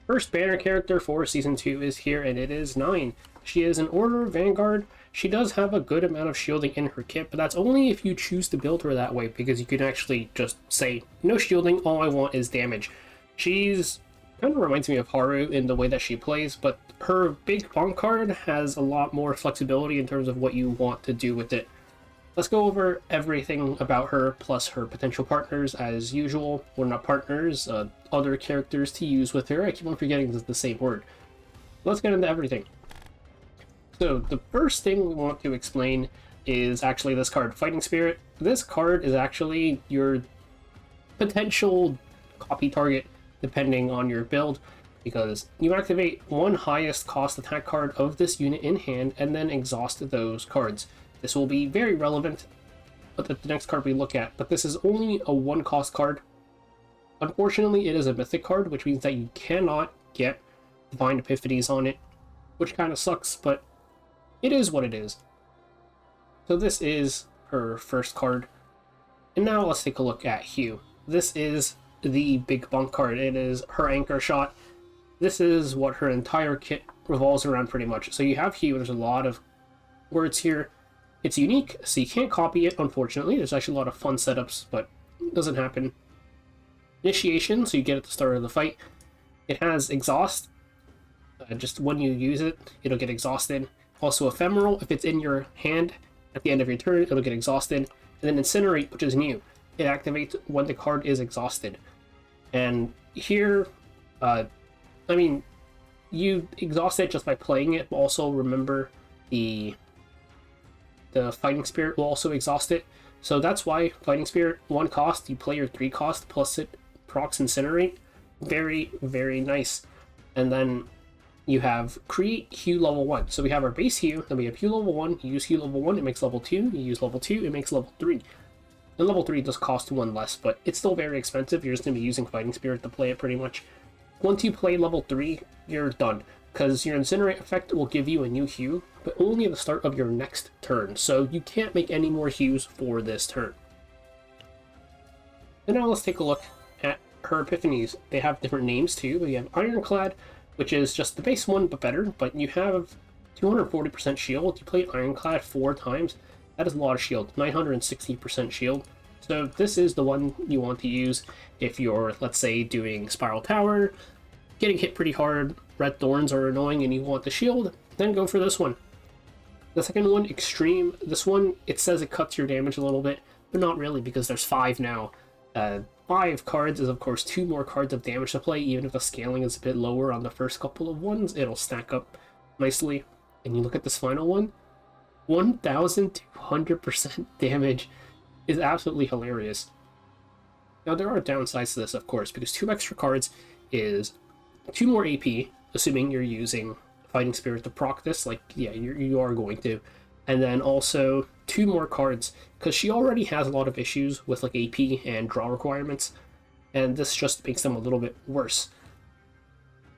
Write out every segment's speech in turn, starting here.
First banner character for Season 2 is here, and it is 9. She is an Order Vanguard. She does have a good amount of shielding in her kit, but that's only if you choose to build her that way, because you can actually just say, no shielding, all I want is damage. She's kind of reminds me of Haru in the way that she plays, but her big bonk card has a lot more flexibility in terms of what you want to do with it. Let's go over everything about her, plus her potential partners as usual. Well, not partners, other characters to use with her. I keep on forgetting the same word. Let's get into everything. So, the first thing we want to explain is actually this card, Fighting Spirit. This card is actually your potential copy target, depending on your build, because you activate one highest cost attack card of this unit in hand, and then exhaust those cards. This will be very relevant but the next card we look at, but this is only a one cost card. Unfortunately, it is a mythic card, which means that you cannot get Divine Epiphanies on it, which kind of sucks, but it is what it is. So this is her first card. And now let's take a look at Hugh. This is the big bunk card. It is her anchor shot. This is what her entire kit revolves around pretty much. So you have Hugh, there's a lot of words here. It's unique, so you can't copy it, unfortunately. There's actually a lot of fun setups, but it doesn't happen. Initiation, so you get at the start of the fight. It has exhaust. Just when you use it, it'll get exhausted. Also ephemeral, if it's in your hand at the end of your turn, it'll get exhausted. And then incinerate, which is new. It activates when the card is exhausted. And here, you exhaust it just by playing it, but also remember the Fighting Spirit will also exhaust it. So that's why Fighting Spirit, 1 cost, you play your 3 cost, plus it procs Incinerate. Very, very nice. And then you have Create Hue level 1. So we have our base Hue, then we have Hue level 1, you use Hue level 1, it makes level 2, you use level 2, it makes level 3. And level 3 does cost 1 less, but it's still very expensive. You're just going to be using Fighting Spirit to play it pretty much. Once you play level 3, you're done, because your Incinerate effect will give you a new Hue, but only at the start of your next turn, so you can't make any more Hues for this turn. And now let's take a look at her Epiphanies. They have different names too. We have Ironclad, which is just the base one, but better, but you have 240% shield. You play Ironclad 4 times. That is a lot of shield, 960% shield. So this is the one you want to use if you're, let's say, doing Spiral Tower, getting hit pretty hard, Red Thorns are annoying and you want the shield, then go for this one. The second one, Extreme. This one, it says it cuts your damage a little bit, but not really, because there's 5 now. 5 cards is, of course, 2 more cards of damage to play. Even if the scaling is a bit lower on the first couple of ones, it'll stack up nicely. And you look at this final one, 1,200% damage is absolutely hilarious. Now, there are downsides to this, of course, because 2 extra cards is 2 more AP, assuming you're using Fighting Spirit to proc this, like, yeah, you are going to. And then also 2 more cards, because she already has a lot of issues with like AP and draw requirements, and this just makes them a little bit worse.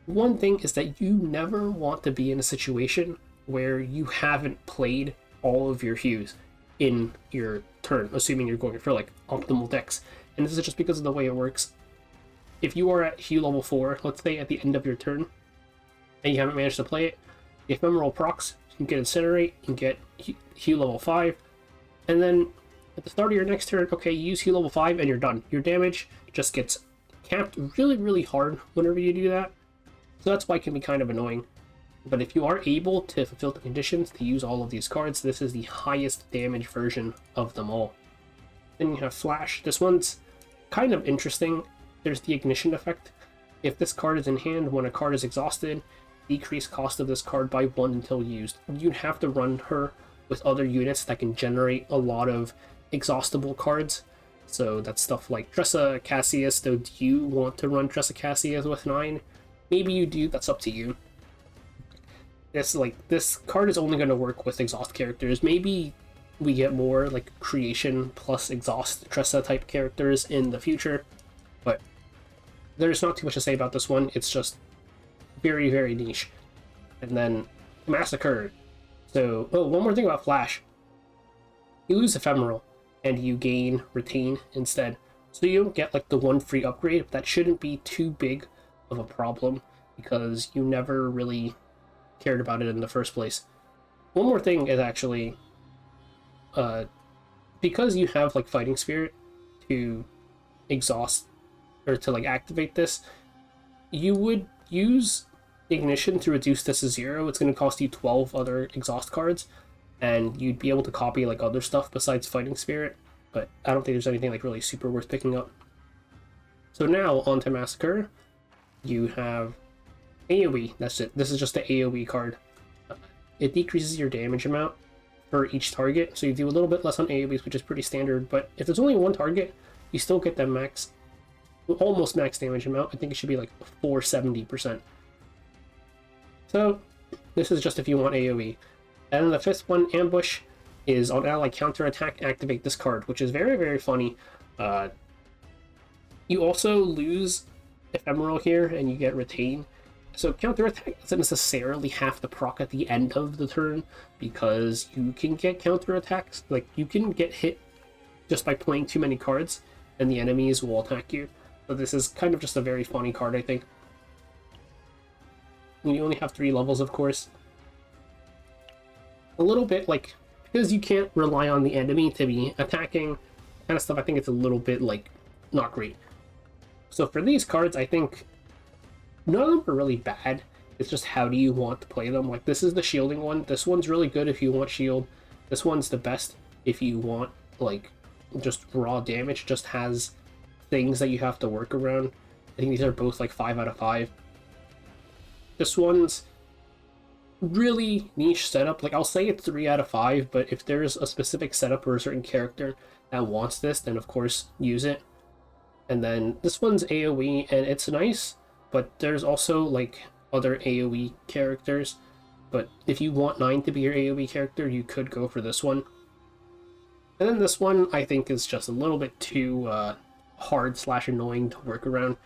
One thing is that you never want to be in a situation where you haven't played all of your Hues in your turn, assuming you're going for like optimal decks. And this is just because of the way it works. If you are at Hue level 4, let's say at the end of your turn, and you haven't managed to play it, the Ephemeral procs, you can get Incinerate, you can get Hue level 5, and then at the start of your next turn, okay, you use Hue level 5 and you're done. Your damage just gets capped really, really hard whenever you do that. So that's why it can be kind of annoying. But if you are able to fulfill the conditions to use all of these cards, this is the highest damage version of them all. Then you have Flash. This one's kind of interesting. There's the Ignition effect. If this card is in hand when a card is exhausted, decrease cost of this card by 1 until used. You'd have to run her with other units that can generate a lot of exhaustible cards. So that's stuff like Tressa Cassius. Though, do you want to run Tressa Cassius with 9? Maybe you do, that's up to you. This card is only going to work with exhaust characters. Maybe we get more like creation plus exhaust Tressa type characters in the future, but there's not too much to say about this one. It's just very, very niche. And then Massacre. So, one more thing about Flash. You lose Ephemeral, and you gain Retain instead. So you don't get like the 1 free upgrade, but that shouldn't be too big of a problem. because you never really cared about it in the first place. One more thing is actually, because you have like Fighting Spirit to exhaust or to like activate this, you would use Ignition to reduce this to 0. It's going to cost you 12 other exhaust cards, and you'd be able to copy like other stuff besides Fighting Spirit, but I don't think there's anything like really super worth picking up. So now on to Massacre. You have AoE. That's it. This is just the AoE card. It decreases your damage amount for each target, so you do a little bit less on AoEs, which is pretty standard, but if there's only one target, you still get that max, almost max damage amount. I think it should be like 470%. So this is just if you want AoE. And then the fifth one, Ambush, is on ally counterattack, activate this card, which is very, very funny. You also lose Ephemeral here, and you get Retain. So counterattack doesn't necessarily have to proc at the end of the turn, because you can get counterattacks. Like, you can get hit just by playing too many cards, and the enemies will attack you. So this is kind of just a very funny card, I think. You only have 3 levels, of course. A little bit, like, because you can't rely on the enemy to be attacking kind of stuff, I think it's a little bit, like, not great. So for these cards, I think none of them are really bad. It's just how do you want to play them. Like, this is the shielding one. This one's really good if you want shield. This one's the best if you want, like, just raw damage. Just has things that you have to work around. I think these are both, like, 5 out of 5. This one's really niche setup. Like, I'll say it's 3 out of 5, but if there's a specific setup or a certain character that wants this, then of course use it. And then this one's AoE, and it's nice, but there's also like other AoE characters. But if you want 9 to be your AoE character, you could go for this one. And then this one I think is just a little bit too hard/annoying to work around.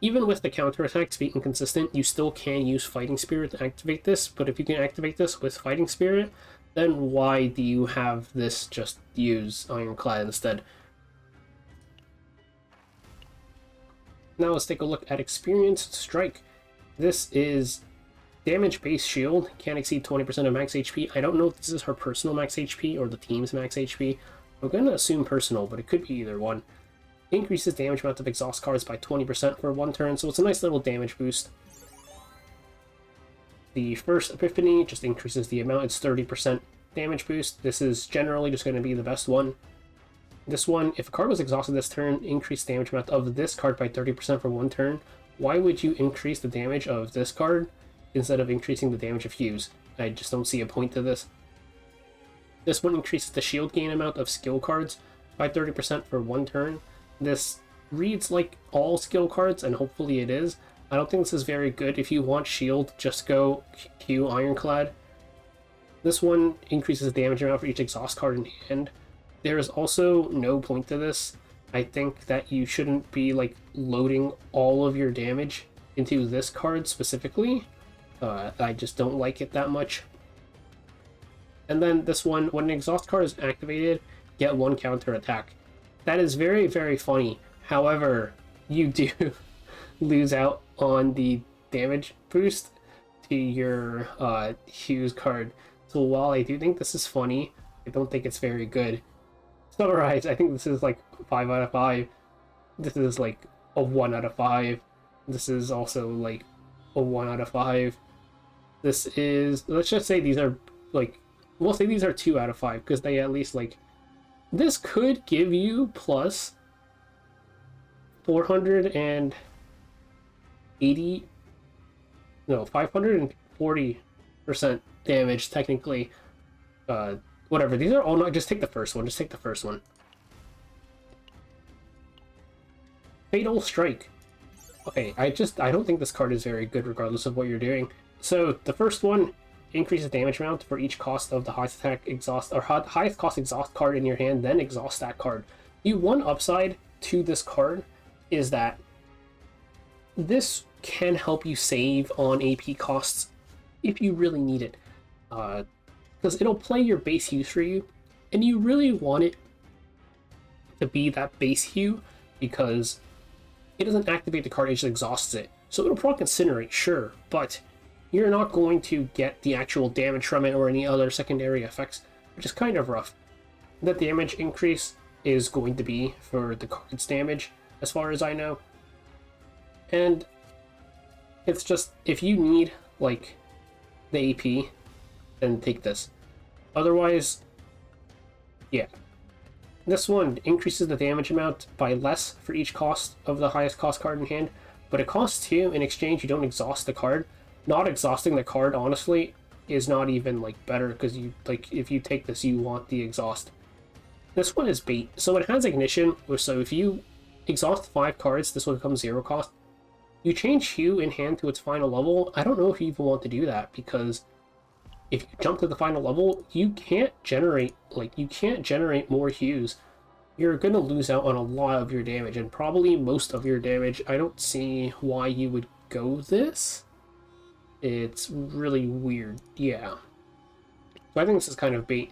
Even with the counterattacks being inconsistent, you still can use Fighting Spirit to activate this, but if you can activate this with Fighting Spirit, then why do you have this just use Ironclad instead? Now let's take a look at Experienced Strike. This is damage-based shield, can't exceed 20% of max HP. I don't know if this is her personal max HP or the team's max HP. I'm going to assume personal, but it could be either one. Increases damage amount of exhaust cards by 20% for 1 turn, so it's a nice little damage boost. The first Epiphany just increases the amount, it's 30% damage boost. This is generally just going to be the best one. This one, if a card was exhausted this turn, increase damage amount of this card by 30% for 1 turn. Why would you increase the damage of this card instead of increasing the damage of Hughes? I just don't see a point to this. This one increases the shield gain amount of skill cards by 30% for 1 turn. This reads like all skill cards, and hopefully it is. I don't think this is very good. If you want shield, just go Q Ironclad. This one increases damage amount for each exhaust card in hand. There is also no point to this. I think that you shouldn't be like loading all of your damage into this card specifically. I just don't like it that much. And then this one, when an exhaust card is activated, get 1 counter attack. That is very, very funny. However, you do lose out on the damage boost to your Hughes card. So while I do think this is funny, I don't think it's very good. Summarize, I think this is like 5 out of 5. This is like a 1 out of 5. This is also like a 1 out of 5. This is, let's just say these are like, we'll say these are 2 out of 5 because they at least like, this could give you plus 540% damage technically. Whatever, these are all not, just take the first one, Fatal Strike. Okay, I don't think this card is very good regardless of what you're doing. So the first one increases damage amount for each cost of the highest attack exhaust or highest cost exhaust card in your hand, then exhaust that card. The one upside to this card is that this can help you save on AP costs if you really need it. Because it'll play your base Hue for you, and you really want it to be that base Hue because it doesn't activate the card, it just exhausts it. So it'll proc Incinerate, sure, but you're not going to get the actual damage from it or any other secondary effects, which is kind of rough. The damage increase is going to be for the card's damage, as far as I know. And it's just, if you need, like, the AP, then take this. Otherwise, yeah. This one increases the damage amount by less for each cost of the highest cost card in hand, but it costs 2. In exchange, you don't exhaust the card. Not exhausting the card, honestly, is not even, like, better, because you, like, if you take this, you want the exhaust. This one is bait. So it has ignition, so if you exhaust 5 cards, this will become 0 cost. You change hue in hand to its final level. I don't know if you even want to do that, because if you jump to the final level, you can't generate more hues. You're gonna lose out on a lot of your damage, and probably most of your damage. I don't see why you would go this. It's really weird, yeah. So I think this is kind of bait.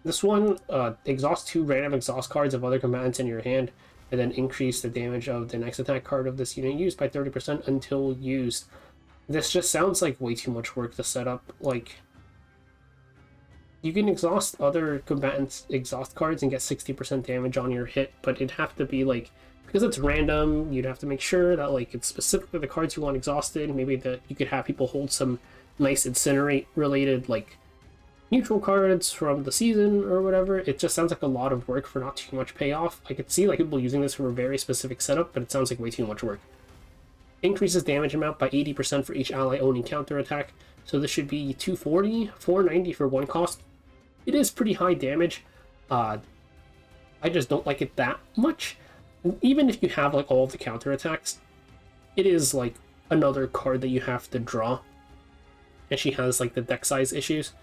This one, exhaust 2 random exhaust cards of other combatants in your hand, and then increase the damage of the next attack card of this unit used by 30% until used. This just sounds like way too much work to set up. Like, you can exhaust other combatants' exhaust cards and get 60% damage on your hit, but it'd have to be, like, because it's random, you'd have to make sure that, like, it's specifically the cards you want exhausted. Maybe that you could have people hold some nice Incinerate-related, like, neutral cards from the season or whatever. It just sounds like a lot of work for not too much payoff. I could see, like, people using this for a very specific setup, but it sounds like way too much work. Increases damage amount by 80% for each ally owning counterattack. So this should be 240, 490 for 1 cost. It is pretty high damage. I just don't like it that much. Even if you have, like, all of the counterattacks, it is, like, another card that you have to draw. And she has, like, the deck size issues.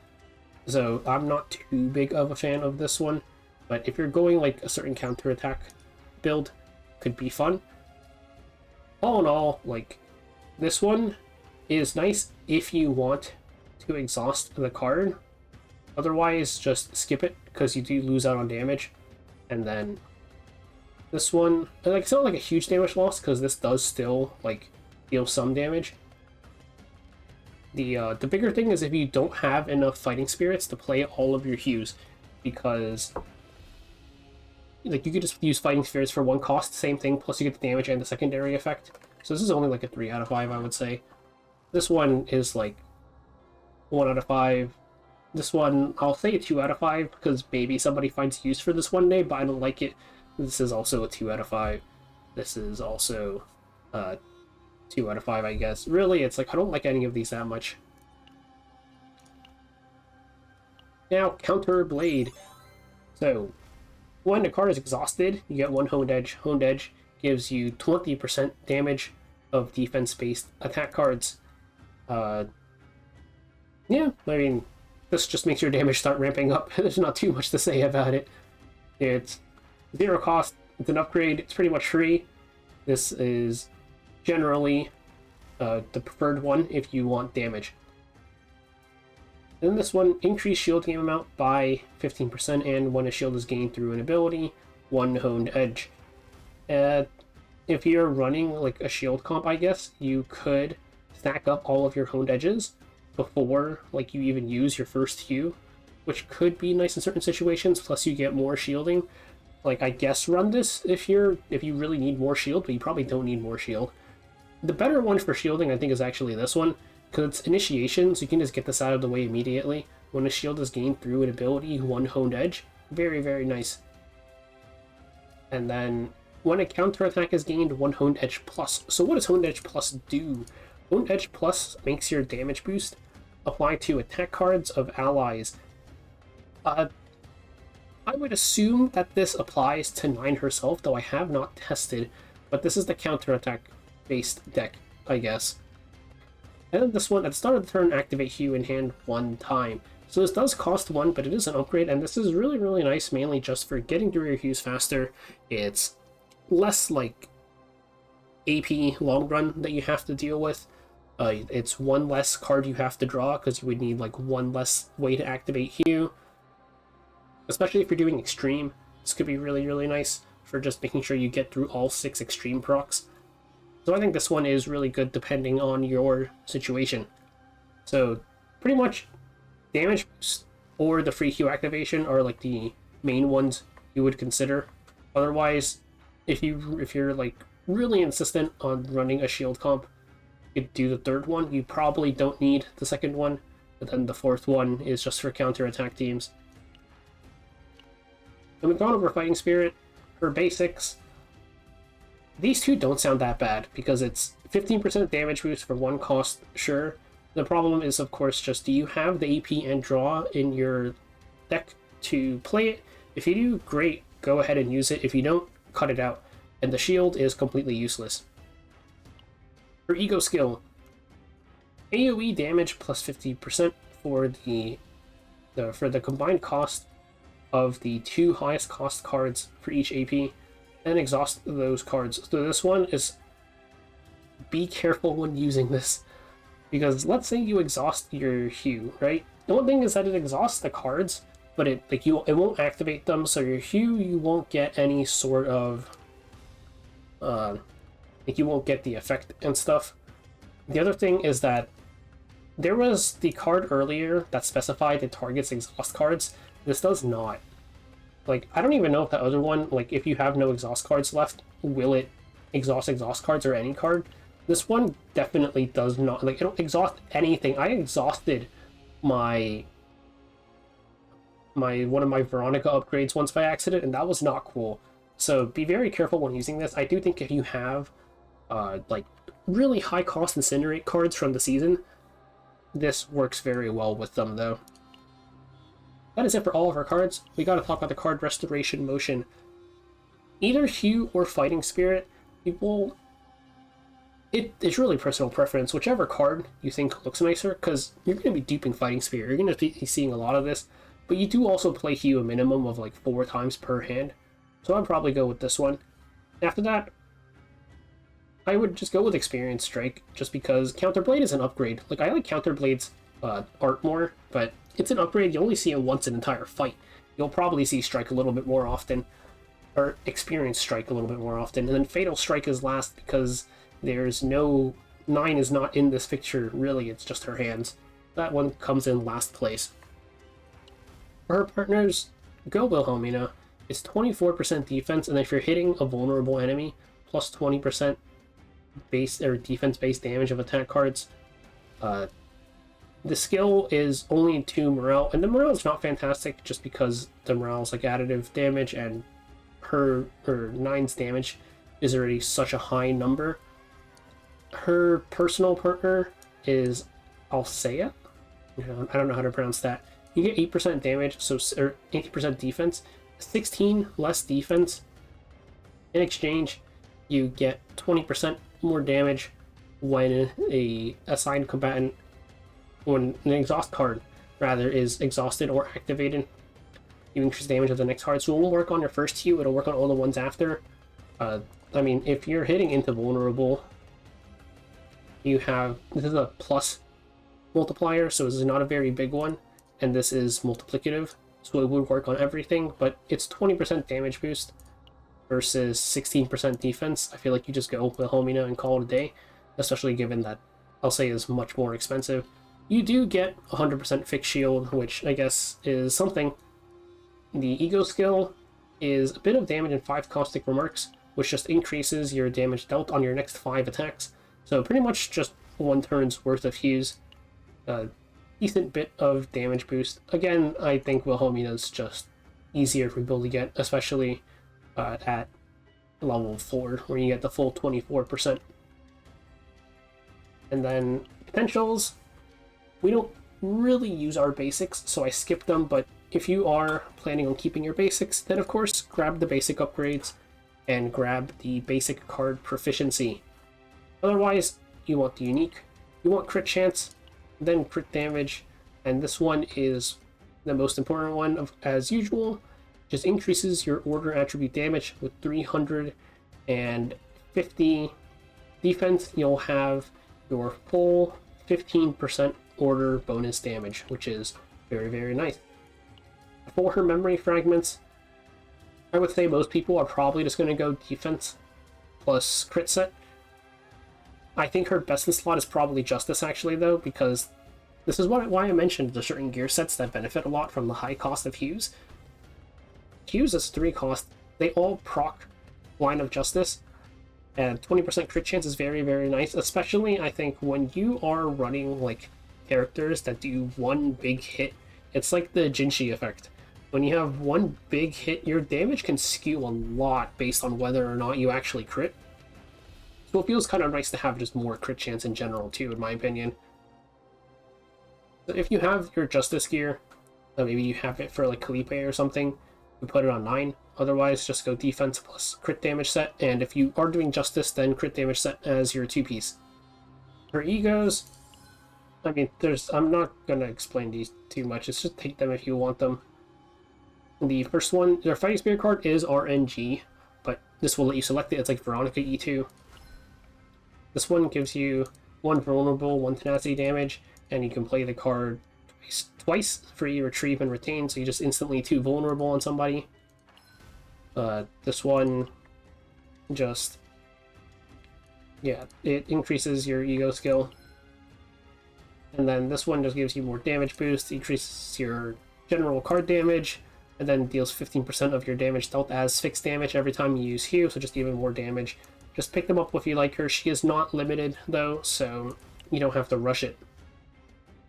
So I'm not too big of a fan of this one. But if you're going, like, a certain counterattack build, could be fun. All in all, like, this one is nice if you want to exhaust the card. Otherwise, just skip it, because you do lose out on damage. And then this one, like, it's not like a huge damage loss, because this does still, like, deal some damage. The bigger thing is if you don't have enough fighting spirits to play all of your hues, because, like, you could just use fighting spirits for 1 cost, same thing, plus you get the damage and the secondary effect. So this is only like a 3 out of 5, I would say. This one is like 1 out of 5. This one, I'll say a 2 out of 5, because maybe somebody finds use for this one day, but I don't like it. This is also a 2 out of 5. This is also 2 out of 5, I guess. Really, it's like, I don't like any of these that much. Now, Counterblade. So, when a card is exhausted, you get 1 Honed Edge. Honed Edge gives you 20% damage of defense-based attack cards. Yeah, I mean, this just makes your damage start ramping up. There's not too much to say about it. It's 0 cost, it's an upgrade, it's pretty much free. This is generally the preferred one if you want damage. Then this one, increase shield gain amount by 15%, and when a shield is gained through an ability, 1 Honed Edge. If you're running like a shield comp, I guess, you could stack up all of your Honed Edges before like you even use your first hue, which could be nice in certain situations, plus you get more shielding. Like, I guess run this if you really need more shield, but you probably don't need more shield. The better one for shielding, I think, is actually this one, because it's initiation, so you can just get this out of the way immediately. When a shield is gained through an ability, 1 Honed Edge. Very, very nice. And then, when a counterattack is gained, 1 Honed Edge plus. So what does Honed Edge plus do? Honed Edge plus makes your damage boost apply to attack cards of allies. I would assume that this applies to 9 herself, though I have not tested, but this is the counterattack based deck, I guess. And then this one, at the start of the turn, activate hue in hand 1 time. So this does cost 1, but it is an upgrade, and this is really, really nice, mainly just for getting through your hues faster. It's less like AP long run that you have to deal with. It's 1 less card you have to draw, because you would need like 1 less way to activate hue. Especially if you're doing extreme, this could be really, really nice for just making sure you get through all 6 extreme procs. So I think this one is really good depending on your situation. So pretty much damage boost or the free Q activation are like the main ones you would consider. Otherwise, if you're like really insistent on running a shield comp, you could do the third one. You probably don't need the second one, but then the fourth one is just for counter attack teams. And we've gone over Fighting Spirit. Her basics, these two don't sound that bad because it's 15% damage boost for one cost, sure. The problem is, of course, just do you have the AP and draw in your deck to play it? If you do, great, go ahead and use it. If you don't, cut it out. And the shield is completely useless. Her ego skill, AoE damage plus 50% for the combined cost of the two highest cost cards for each AP, and exhaust those cards. So this one is, be careful when using this, because let's say you exhaust your Hue, right? The one thing is that it exhausts the cards, but it won't activate them. So your Hue, you won't get any sort of you won't get the effect and stuff. The other thing is that there was the card earlier that specified it targets exhaust cards. This does not. Like, I don't even know if the other one, like, if you have no exhaust cards left, will it exhaust cards or any card? This one definitely does not. Like, it don't exhaust anything. I exhausted my one of my Veronica upgrades once by accident, and that was not cool. So be very careful when using this. I do think if you have like really high cost Incinerate cards from the season, this works very well with them though. That is it for all of our cards. We gotta talk about the card Restoration Motion. Either Hue or Fighting Spirit, it's really personal preference. Whichever card you think looks nicer, because you're going to be duping Fighting Spirit. You're going to be seeing a lot of this, but you do also play Hue a minimum of like 4 times per hand. So I'd probably go with this one. After that, I would just go with Experience Strike, just because Counterblade is an upgrade. Like, I like Counterblade's art more, but it's an upgrade. You only see it once an entire fight. You'll probably see Strike a little bit more often, or Experience Strike a little bit more often. And then Fatal Strike is last because there's no... 9 is not in this picture, really. It's just her hands. That one comes in last place. For her partners, go Wilhelmina. It's 24% defense, and if you're hitting a vulnerable enemy, plus 20% base or defense-based damage of attack cards. The skill is only 2 morale, and the morale is not fantastic just because the morale is like additive damage, and her 9's damage is already such a high number. Her personal partner is Alsea. I don't know how to pronounce that. You get 8% damage, or 80% defense, 16 less defense. In exchange, you get 20% more damage when an exhaust card rather is exhausted or activated. You increase damage of the next card, so it won't work on your first Hue, it'll work on all the ones after. I mean, if you're hitting into vulnerable, you have, this is a plus multiplier, so this is not a very big one, and this is multiplicative, so it would work on everything, but it's 20% damage boost versus 16% defense. I feel like you just go with Wilhelmina and call it a day, especially given that Alsea is much more expensive. You do get 100% fixed shield, which I guess is something. The ego skill is a bit of damage and 5 caustic remarks, which just increases your damage dealt on your next 5 attacks. So pretty much just 1 turn's worth of Hues. Decent bit of damage boost. Again, I think Wilhelmina's just easier for people to get, especially at level 4, where you get the full 24%. And then potentials, we don't really use our basics, so I skipped them, but if you are planning on keeping your basics, then of course grab the basic upgrades and grab the basic card proficiency. Otherwise, you want the unique, you want crit chance, then crit damage, and this one is the most important one as usual. Just increases your order attribute damage with 350 defense. You'll have your full 15% order bonus damage, which is very, very nice. For her memory fragments, I would say most people are probably just going to go defense plus crit set. I think her best in slot is probably Justice, actually, though, because this is why I mentioned the certain gear sets that benefit a lot from the high cost of Hughes. Hughes is 3 cost. They all proc Line of Justice, and 20% crit chance is very, very nice, especially, I think, when you are running, like, characters that do one big hit. It's like the Jinshi effect. When you have one big hit, your damage can skew a lot based on whether or not you actually crit. So it feels kind of nice to have just more crit chance in general, too, in my opinion. So if you have your Justice gear, maybe you have it for, like, Kalipe or something, you put it on 9. Otherwise, just go defense plus crit damage set, and if you are doing Justice, then crit damage set as your 2-piece. For egos, I mean, I'm not going to explain these too much, it's just take them if you want them. The first one, their Fighting Spirit card is RNG, but this will let you select it. It's like Veronica E2. This one gives you 1 vulnerable, 1 tenacity damage, and you can play the card twice, free, retrieve, and retain, so you just instantly 2 vulnerable on somebody. This one just, yeah, it increases your ego skill. And then this one just gives you more damage boost, increases your general card damage, and then deals 15% of your damage dealt as fixed damage every time you use Hugh, so just even more damage. Just pick them up if you like her. She is not limited, though, so you don't have to rush it.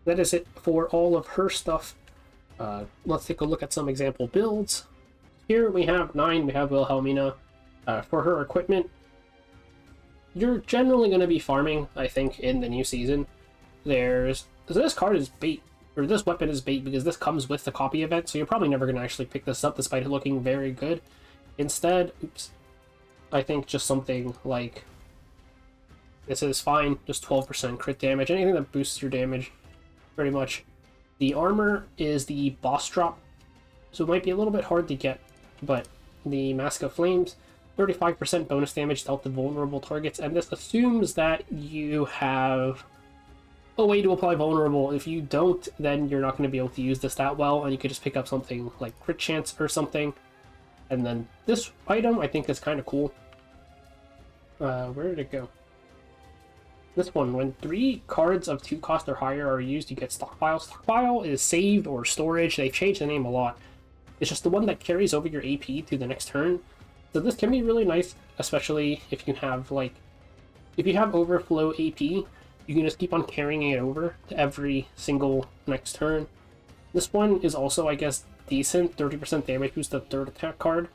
That is it for all of her stuff. Let's take a look at some example builds. Here we have 9, we have Wilhelmina. For her equipment, you're generally going to be farming, I think, in the new season. This card is bait, or this weapon is bait, because this comes with the copy event, so you're probably never going to actually pick this up despite it looking very good. Instead, I think just something like this is fine, just 12% crit damage, anything that boosts your damage, pretty much. The armor is the boss drop, so it might be a little bit hard to get, but the Mask of Flames, 35% bonus damage dealt to vulnerable targets, and this assumes that you have a way to apply vulnerable. If you don't, then you're not going to be able to use this that well, and you could just pick up something like crit chance or something. And then this item I think is kind of cool. Where did it go? This one, when 3 cards of 2 cost or higher are used, you get Stockpile. Stockpile is saved or storage. They've changed the name a lot. It's just the one that carries over your AP to the next turn. So this can be really nice, especially if you have overflow AP, you can just keep on carrying it over to every single next turn. This one is also, I guess, decent, 30% damage boost to 3rd attack card,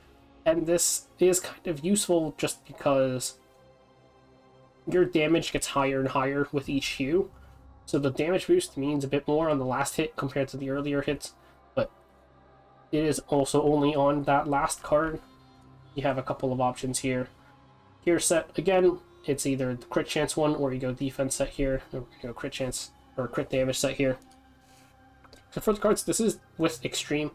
and this is kind of useful just because your damage gets higher and higher with each hue, so the damage boost means a bit more on the last hit compared to the earlier hits, but it is also only on that last card. You have a couple of options here. Gear set, again, it's either the crit chance one or you go defense set here, or you go crit chance or crit damage set here. So for the cards, this is with Extreme,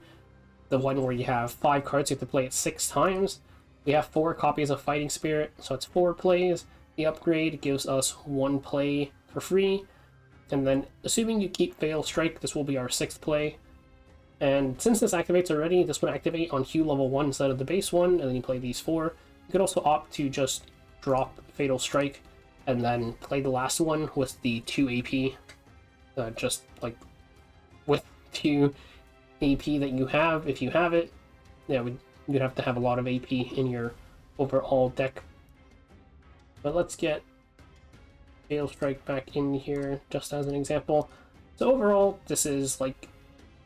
the one where you have 5 cards, you have to play it 6 times. We have 4 copies of Fighting Spirit, so it's 4 plays. The upgrade gives us 1 play for free, and then assuming you keep Fatal Strike, this will be our 6th play. And since this activates already, this would activate on Hue level 1 instead of the base one, and then you play these 4. You could also opt to just drop Fatal Strike and then play the last one with the 2 AP, just like with 2 AP that you have, if you have it. Yeah, you'd have to have a lot of AP in your overall deck. But let's get Fatal Strike back in here just as an example. So overall, this is like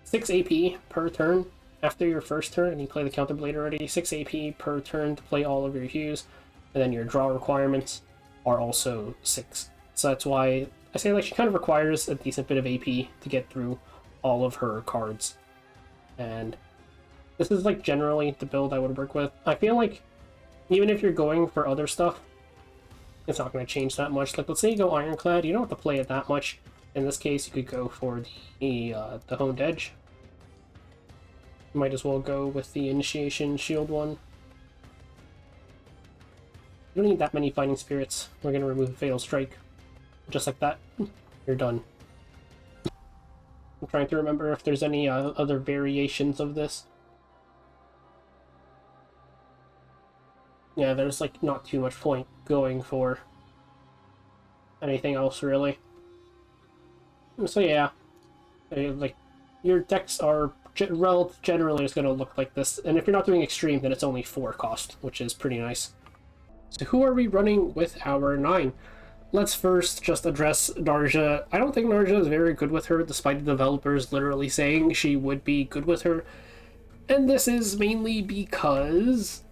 6 AP per turn after your first turn, and you play the Counterblade already. 6 AP per turn to play all of your hues, and then your draw requirements are also 6. So that's why I say like she kind of requires a decent bit of AP to get through all of her cards. And this is like generally the build I would work with. I feel like even if you're going for other stuff, it's not going to change that much. Like let's say you go Ironclad, you don't have to play it that much. In this case, you could go for the Honed Edge. You might as well go with the Initiation Shield one. You don't need that many Fighting Spirits. We're going to remove Fatal Strike. Just like that, you're done. I'm trying to remember if there's any other variations of this. Yeah, there's like not too much point going for anything else really. So yeah, like your decks are generally just going to look like this, and if you're not doing extreme, then it's only 4 cost, which is pretty nice. So who are we running with our 9? Let's first just address Narja. I don't think Narja is very good with her, despite the developers literally saying she would be good with her. And this is mainly because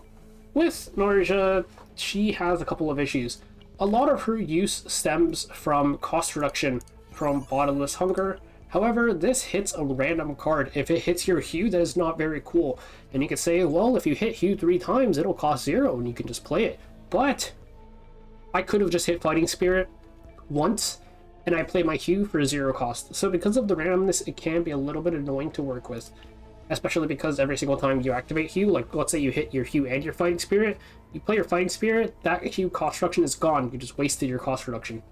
with Narja, she has a couple of issues. A lot of her use stems from cost reduction from Bottomless Hunger. However, this hits a random card. If it hits your Hue, that is not very cool. And you could say, well, if you hit Hue 3 times, it'll cost 0 and you can just play it. But I could have just hit Fighting Spirit once and I play my Hue for 0 cost. So because of the randomness, it can be a little bit annoying to work with. Especially because every single time you activate Hue, like let's say you hit your Hue and your Fighting Spirit, you play your Fighting Spirit, that Hue cost reduction is gone. You just wasted your cost reduction.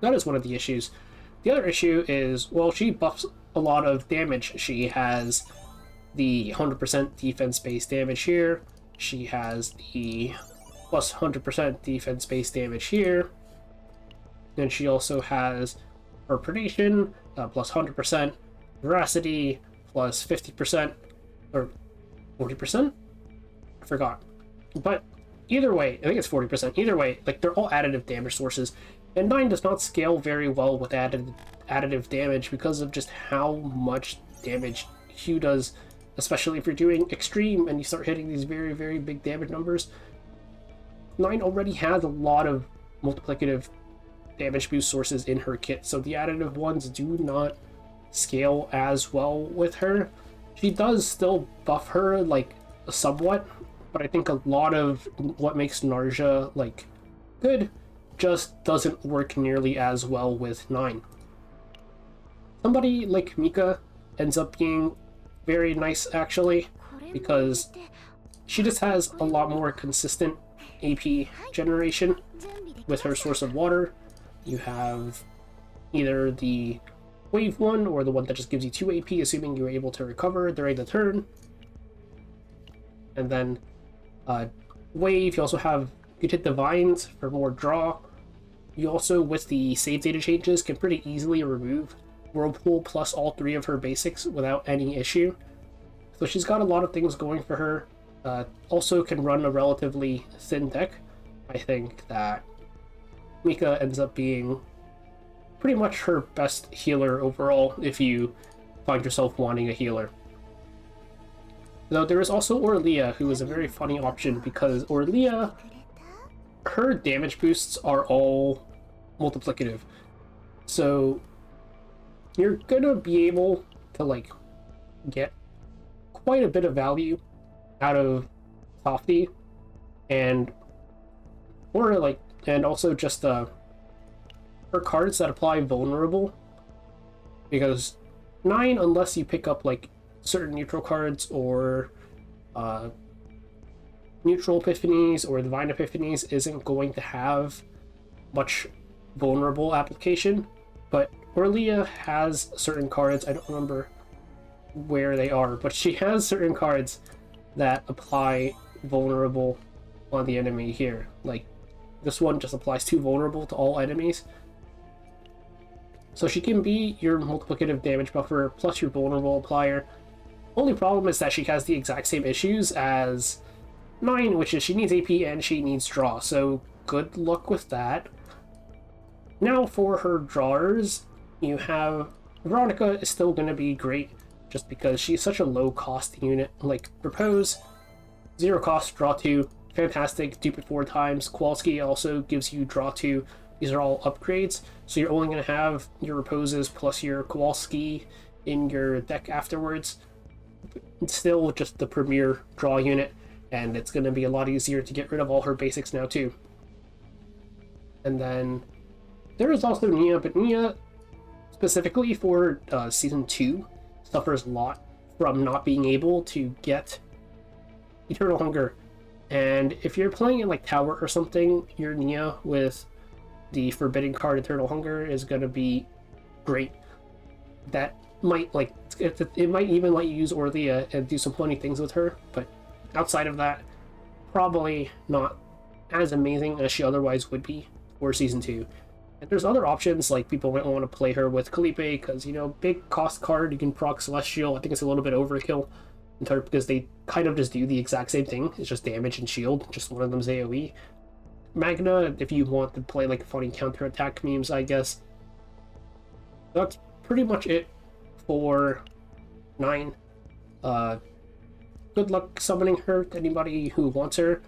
That is one of the issues. The other issue is, well, she buffs a lot of damage. She has the 100% defense-based damage here. She has the plus 100% defense-based damage here. Then she also has her predation, plus 100%, veracity, plus 50%, or 40%? I forgot. But either way, I think it's 40%. Either way, like they're all additive damage sources. And 9 does not scale very well with additive damage because of just how much damage Hue does, especially if you're doing extreme and you start hitting these very, very big damage numbers. 9 already has a lot of multiplicative damage boost sources in her kit, so the additive ones do not scale as well with her. She does still buff her, like, somewhat, but I think a lot of what makes Narja, like, good just doesn't work nearly as well with 9. Somebody like Mika ends up being very nice, actually, because she just has a lot more consistent AP generation with her source of water. You have either the wave one or the one that just gives you 2 AP, assuming you're able to recover during the turn. And then wave, you also have, you hit Divines for more draw. You also, with the save data changes, can pretty easily remove Whirlpool plus all 3 of her basics without any issue. So she's got a lot of things going for her. Also can run a relatively thin deck. I think that Mika ends up being pretty much her best healer overall if you find yourself wanting a healer. Though there is also Orlia, who is a very funny option because Orlia, her damage boosts are all multiplicative. So you're gonna be able to like get quite a bit of value out of Tofty and also just her cards that apply vulnerable, because 9, unless you pick up like certain neutral cards or neutral Epiphanies or Divine Epiphanies, isn't going to have much vulnerable application. But Orlia has certain cards, I don't remember where they are, but she has certain cards that apply vulnerable on the enemy here. Like this one just applies 2 vulnerable to all enemies. So she can be your multiplicative damage buffer plus your vulnerable applier. Only problem is that she has the exact same issues as 9, which is she needs AP and she needs draw, so good luck with that. Now for her drawers, you have Veronica is still going to be great just because she's such a low cost unit. Like Repose, 0 cost, draw 2, fantastic, dupe it 4 times. Kowalski also gives you draw 2. These are all upgrades, so you're only going to have your Reposes plus your Kowalski in your deck afterwards. It's still just the premier draw unit, and it's going to be a lot easier to get rid of all her basics now too. And then there is also Nia, but Nia, specifically for Season 2, suffers a lot from not being able to get Eternal Hunger. And if you're playing in like Tower or something, your Nia with the Forbidden card Eternal Hunger is going to be great. That might like it might even let you use Orlia and do some funny things with her, but outside of that, probably not as amazing as she otherwise would be for Season 2. And there's other options, like people might want to play her with Calliope, because, you know, big cost card, you can proc Celestial. I think it's a little bit overkill, in part because they kind of just do the exact same thing. It's just damage and shield, just one of them's AoE. Magna, if you want to play like funny counterattack memes, I guess. That's pretty much it for 9. Good luck summoning her to anybody who wants her.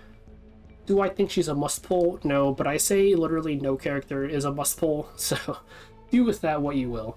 Do I think she's a must-pull? No, but I say literally no character is a must-pull, so do with that what you will.